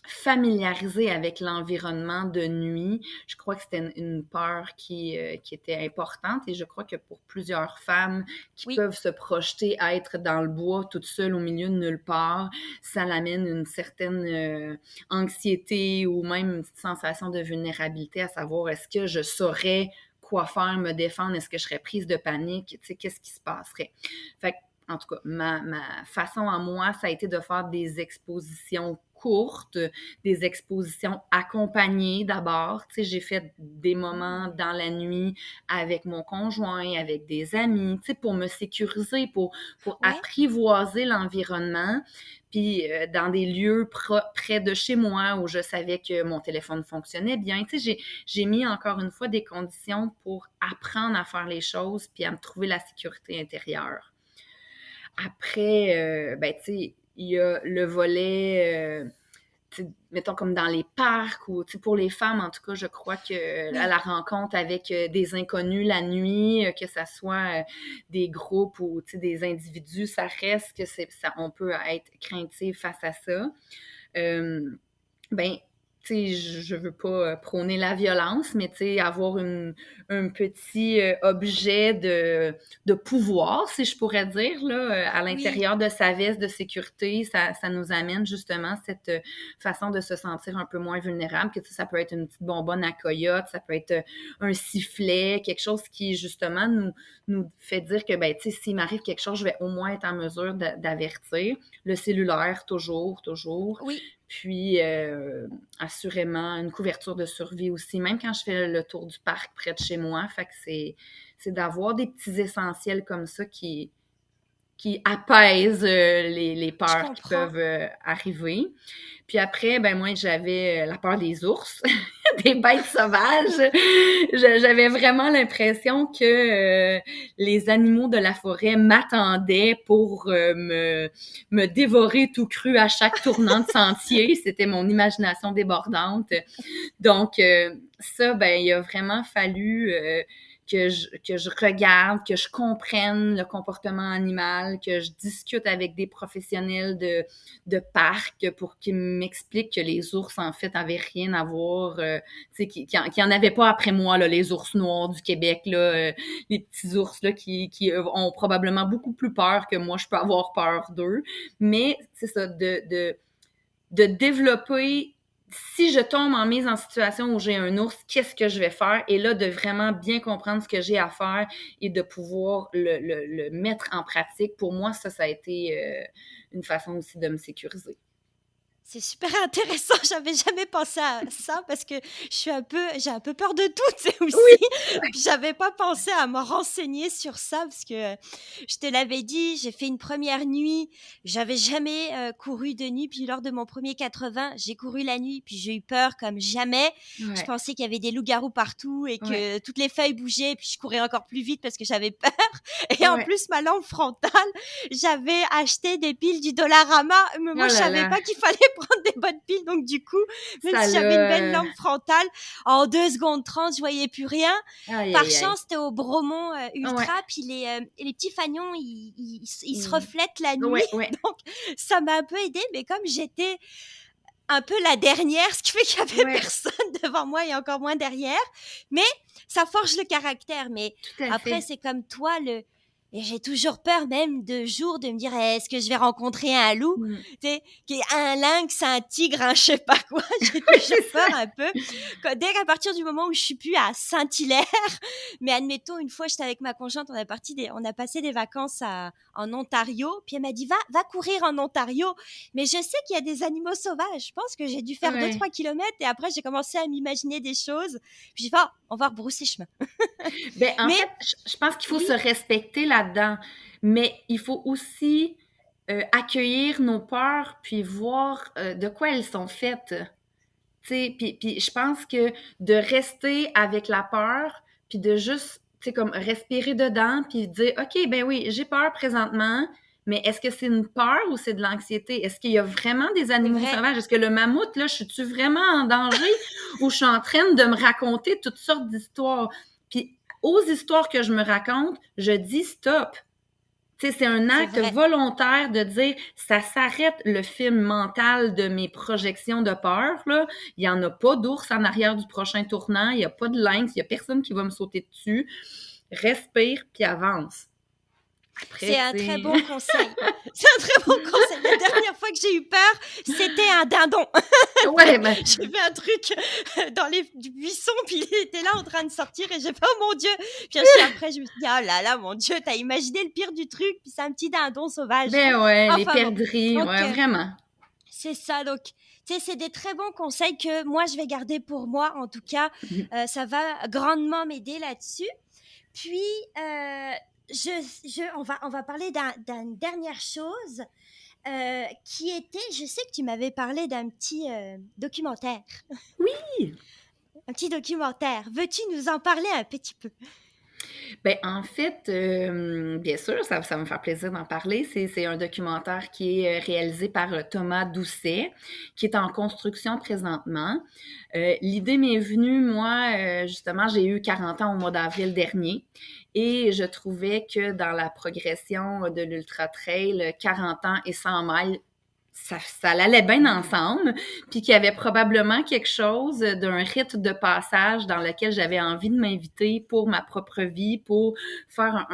familiariser avec l'environnement de nuit. Je crois que c'était une peur qui était importante, et je crois que pour plusieurs femmes qui Oui, peuvent se projeter à être dans le bois toute seule au milieu de nulle part, ça l'amène une certaine anxiété ou même une petite sensation de vulnérabilité, à savoir est-ce que je saurais quoi faire, me défendre, est-ce que je serais prise de panique, tu sais, qu'est-ce qui se passerait. Fait que, en tout cas, ma façon à moi, ça a été de faire des expositions courtes, des expositions accompagnées d'abord. Tu sais, j'ai fait des moments dans la nuit avec mon conjoint, avec des amis, tu sais, pour me sécuriser, pour ouais, apprivoiser l'environnement. Puis dans des lieux près de chez moi où je savais que mon téléphone fonctionnait bien. Tu sais, j'ai mis encore une fois des conditions pour apprendre à faire les choses puis à me trouver la sécurité intérieure. Après, ben, tu sais, il y a le volet, mettons comme dans les parcs, ou pour les femmes, en tout cas, je crois que à oui, la rencontre avec des inconnus la nuit, que ça soit des groupes ou des individus, ça reste que on peut être craintif face à ça. Euh, ben, tu sais, je veux pas prôner la violence, mais tu sais, avoir un petit objet de pouvoir, si je pourrais dire, là, à oui, l'intérieur de sa veste de sécurité, ça nous amène justement cette façon de se sentir un peu moins vulnérable, que ça peut être une petite bonbonne à coyote, ça peut être un sifflet, quelque chose qui justement nous fait dire que, ben, tu sais, s'il m'arrive quelque chose, je vais au moins être en mesure d'avertir. Le cellulaire, toujours, toujours. oui. Puis, assurément, une couverture de survie aussi, même quand je fais le tour du parc près de chez moi. Fait que c'est d'avoir des petits essentiels comme ça qui apaisent les Je peurs qui comprends. peuvent arriver. Puis après, ben moi, j'avais la peur des ours. des bêtes sauvages. J'avais vraiment l'impression que les animaux de la forêt m'attendaient pour me dévorer tout cru à chaque tournant de sentier. C'était mon imagination débordante. Donc, ça, ben, il a vraiment fallu que je regarde, que je comprenne le comportement animal, que je discute avec des professionnels de parc pour qu'ils m'expliquent que les ours, en fait, avaient rien à voir, tu sais, qu'il y en avait pas après moi, là, les ours noirs du Québec, là, les petits ours, là, qui ont probablement beaucoup plus peur que moi, je peux avoir peur d'eux. Mais, c'est ça, de développer, si je tombe en mise en situation où j'ai un ours, qu'est-ce que je vais faire? Et là, de vraiment bien comprendre ce que j'ai à faire et de pouvoir le mettre en pratique. Pour moi, ça a été une façon aussi de me sécuriser. C'est super intéressant, j'avais jamais pensé à ça parce que j'ai un peu peur de tout, tu sais, Oui, aussi. Puis j'avais pas pensé à me renseigner sur ça parce que je te l'avais dit, j'ai fait une première nuit, j'avais jamais couru de nuit, puis lors de mon premier 80, j'ai couru la nuit, puis j'ai eu peur comme jamais. Je ouais, pensais qu'il y avait des loups-garous partout et ouais, que toutes les feuilles bougeaient, puis je courais encore plus vite parce que j'avais peur. Et en ouais. plus, ma lampe frontale, j'avais acheté des piles du Dollarama, mais Oh moi je là savais là, pas qu'il fallait prendre des bonnes piles, donc du coup, même ça si j'avais une belle l'a... lampe frontale, en 2 secondes 30, je voyais plus rien. Aïe, Par aïe, aïe. chance, c'était au Bromont Ouais, Ultra, puis les petits fanions, ils se il- reflètent la nuit, ouais, ouais, donc ça m'a un peu aidé, mais comme j'étais un peu la dernière, ce qui fait qu'il y avait ouais, personne devant moi et encore moins derrière, mais ça forge le caractère. Mais tout à après, fait. c'est comme toi, et j'ai toujours peur même de jour de me dire est-ce que je vais rencontrer un loup, Mm. tu sais, un lynx, un tigre, un je sais pas quoi. J'ai Oui, toujours c'est ça. peur un peu. Dès qu'à partir du moment où je suis plus à Saint-Hilaire, mais admettons une fois j'étais avec ma conjointe, on a passé des vacances en Ontario, puis elle m'a dit va courir en Ontario, mais je sais qu'il y a des animaux sauvages. Je pense que j'ai dû faire deux Ouais. trois kilomètres et après j'ai commencé à m'imaginer des choses. Puis j'ai fait on va rebrousser chemin. Ben, en Mais fait, je pense qu'il faut oui, se respecter là-dedans, mais il faut aussi accueillir nos peurs, puis voir de quoi elles sont faites. Tu sais, puis je pense que de rester avec la peur, puis de juste, tu sais, comme respirer dedans, puis dire, OK, ben oui, j'ai peur présentement, mais est-ce que c'est une peur ou c'est de l'anxiété? Est-ce qu'il y a vraiment des c'est animaux vrai. sauvages? Est-ce que le mammouth, là, je suis-tu vraiment en danger ou je suis en train de me raconter toutes sortes d'histoires? Puis aux histoires que je me raconte, je dis stop. Tu sais, c'est un C'est acte vrai. volontaire de dire ça s'arrête le film mental de mes projections de peur, là. Il n'y en a pas d'ours en arrière du prochain tournant, il n'y a pas de lynx, il n'y a personne qui va me sauter dessus. Respire puis avance. Après, C'est un tu très sais. bon conseil. C'est un très bon conseil. La dernière fois que j'ai eu peur, c'était un dindon. Ouais, ben, J'ai fait un truc dans les buissons, puis il était là en train de sortir et j'ai fait oh mon Dieu. Puis après, je me suis dit oh là là, mon Dieu, t'as imaginé le pire du truc, puis c'est un petit dindon sauvage. ben ouais, les Enfin bon. perdrix, Donc, ouais, vraiment. c'est ça. Donc, tu sais, c'est des très bons conseils que moi, je vais garder pour moi. En tout cas, ça va grandement m'aider là-dessus. Puis, on va parler d'une dernière chose qui était, je sais que tu m'avais parlé d'un petit documentaire. Oui! Un petit documentaire. Veux-tu nous en parler un petit peu? Ben, en fait, bien sûr, ça va me faire plaisir d'en parler. C'est un documentaire qui est réalisé par Thomas Doucet, qui est en construction présentement. L'idée m'est venue, moi, justement, j'ai eu 40 ans au mois d'avril dernier et je trouvais que dans la progression de l'Ultra Trail, 40 ans et 100 miles, ça allait bien ensemble, puis qu'il y avait probablement quelque chose d'un rite de passage dans lequel j'avais envie de m'inviter pour ma propre vie, pour faire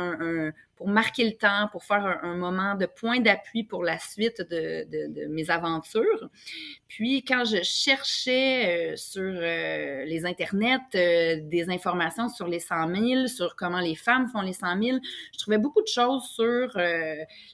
pour marquer le temps, pour faire un moment de point d'appui pour la suite de mes aventures. Puis, quand je cherchais sur les internets des informations sur les 100 000, sur comment les femmes font les 100 000, je trouvais beaucoup de choses sur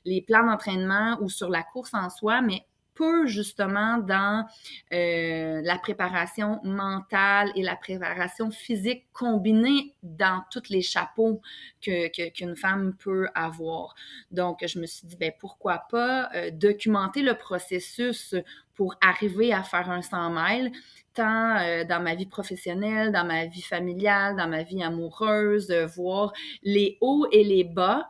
les plans d'entraînement ou sur la course en soi, mais peu justement dans la préparation mentale et la préparation physique combinée dans tous les chapeaux qu'une femme peut avoir. Donc, je me suis dit, ben pourquoi pas documenter le processus pour arriver à faire un 100 miles, tant dans ma vie professionnelle, dans ma vie familiale, dans ma vie amoureuse, voir les hauts et les bas,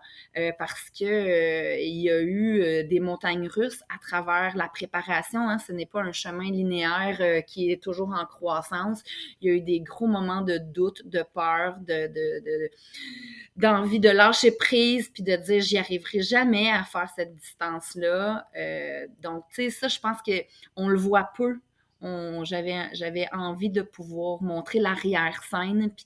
parce que il y a eu des montagnes russes à travers la préparation. Hein. Ce n'est pas un chemin linéaire qui est toujours en croissance. Il y a eu des gros moments de doute, de peur, d'envie de lâcher prise, puis de dire j'y arriverai jamais à faire cette distance-là. Donc, tu sais, ça, je pense qu'on le voit peu. J'avais envie de pouvoir montrer l'arrière-scène, puis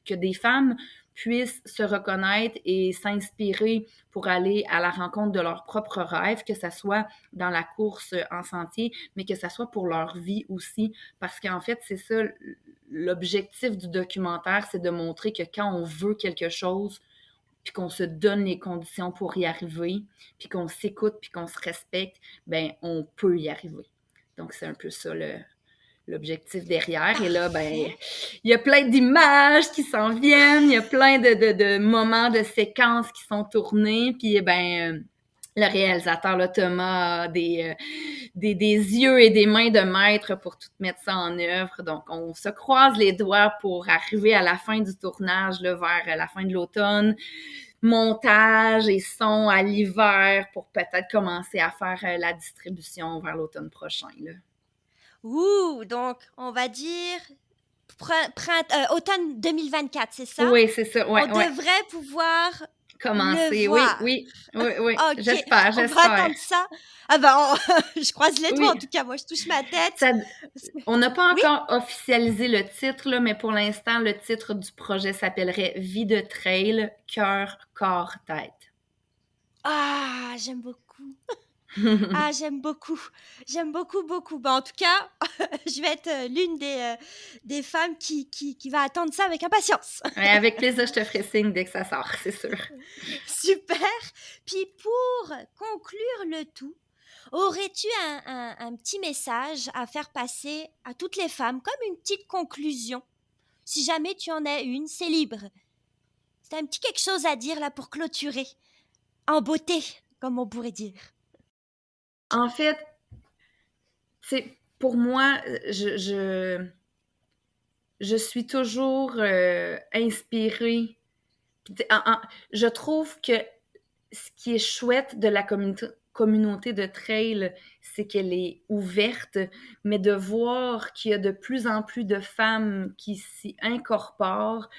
que des femmes puissent se reconnaître et s'inspirer pour aller à la rencontre de leurs propres rêves, que ça soit dans la course en sentier, mais que ça soit pour leur vie aussi. Parce qu'en fait, c'est ça, l'objectif du documentaire, c'est de montrer que quand on veut quelque chose, puis qu'on se donne les conditions pour y arriver, puis qu'on s'écoute, puis qu'on se respecte, ben on peut y arriver. Donc, c'est un peu ça l'objectif derrière. Et là, ben, il y a plein d'images qui s'en viennent, il y a plein de moments, de séquences qui sont tournées, puis ben, le réalisateur, là, Thomas, a des yeux et des mains de maître pour tout mettre ça en œuvre. Donc, on se croise les doigts pour arriver à la fin du tournage, là, vers la fin de l'automne. Montage et son à l'hiver pour peut-être commencer à faire la distribution vers l'automne prochain, là. Ouh, donc on va dire automne 2024, c'est ça? Oui, c'est ça. Ouais, on devrait pouvoir commencer. Le voir. Oui. Okay. J'espère. On va attendre ça. Ah ben, je croise les doigts, en tout cas, moi je touche ma tête. On n'a pas encore officialisé le titre, là, mais pour l'instant, le titre du projet s'appellerait « Vie de trail, cœur, corps, tête ». Ah, j'aime beaucoup. J'aime beaucoup. J'aime beaucoup, beaucoup. Ben, en tout cas, je vais être l'une des femmes qui va attendre ça avec impatience. Ouais, avec plaisir, je te ferai signe dès que ça sort, c'est sûr. Super. Puis pour conclure le tout, aurais-tu un petit message à faire passer à toutes les femmes, comme une petite conclusion? Si jamais tu en as une, c'est libre. C'est un petit quelque chose à dire là pour clôturer. En beauté, comme on pourrait dire. En fait, pour moi, je suis toujours inspirée. Je trouve que ce qui est chouette de la communauté de trail, c'est qu'elle est ouverte, mais de voir qu'il y a de plus en plus de femmes qui s'y incorporent,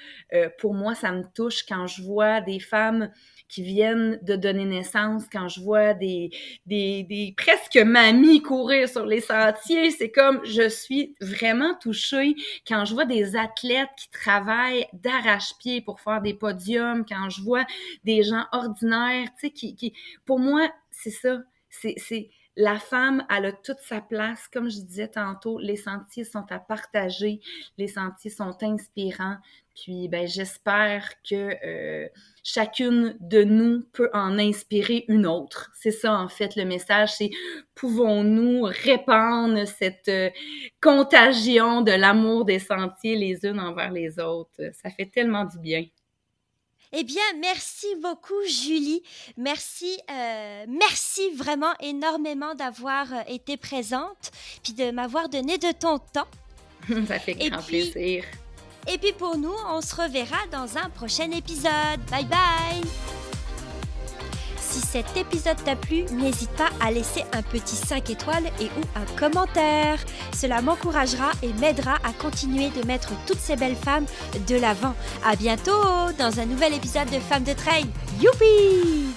pour moi, ça me touche quand je vois des femmes qui viennent de donner naissance, quand je vois des presque mamies courir sur les sentiers, c'est comme, je suis vraiment touchée quand je vois des athlètes qui travaillent d'arrache-pied pour faire des podiums, quand je vois des gens ordinaires, tu sais, qui pour moi, c'est ça, c'est la femme, elle a toute sa place. Comme je disais tantôt, les sentiers sont à partager, les sentiers sont inspirants. Puis, ben, j'espère que chacune de nous peut en inspirer une autre. C'est ça, en fait, le message, c'est pouvons-nous répandre cette contagion de l'amour des sentiers les unes envers les autres. Ça fait tellement du bien. Eh bien, merci beaucoup, Julie. Merci vraiment énormément d'avoir été présente, puis de m'avoir donné de ton temps. Ça fait grand plaisir. Et puis pour nous, on se reverra dans un prochain épisode. Bye bye! Si cet épisode t'a plu, n'hésite pas à laisser un petit 5 étoiles et ou un commentaire. Cela m'encouragera et m'aidera à continuer de mettre toutes ces belles femmes de l'avant. À bientôt dans un nouvel épisode de Femmes de Trail. Youpi!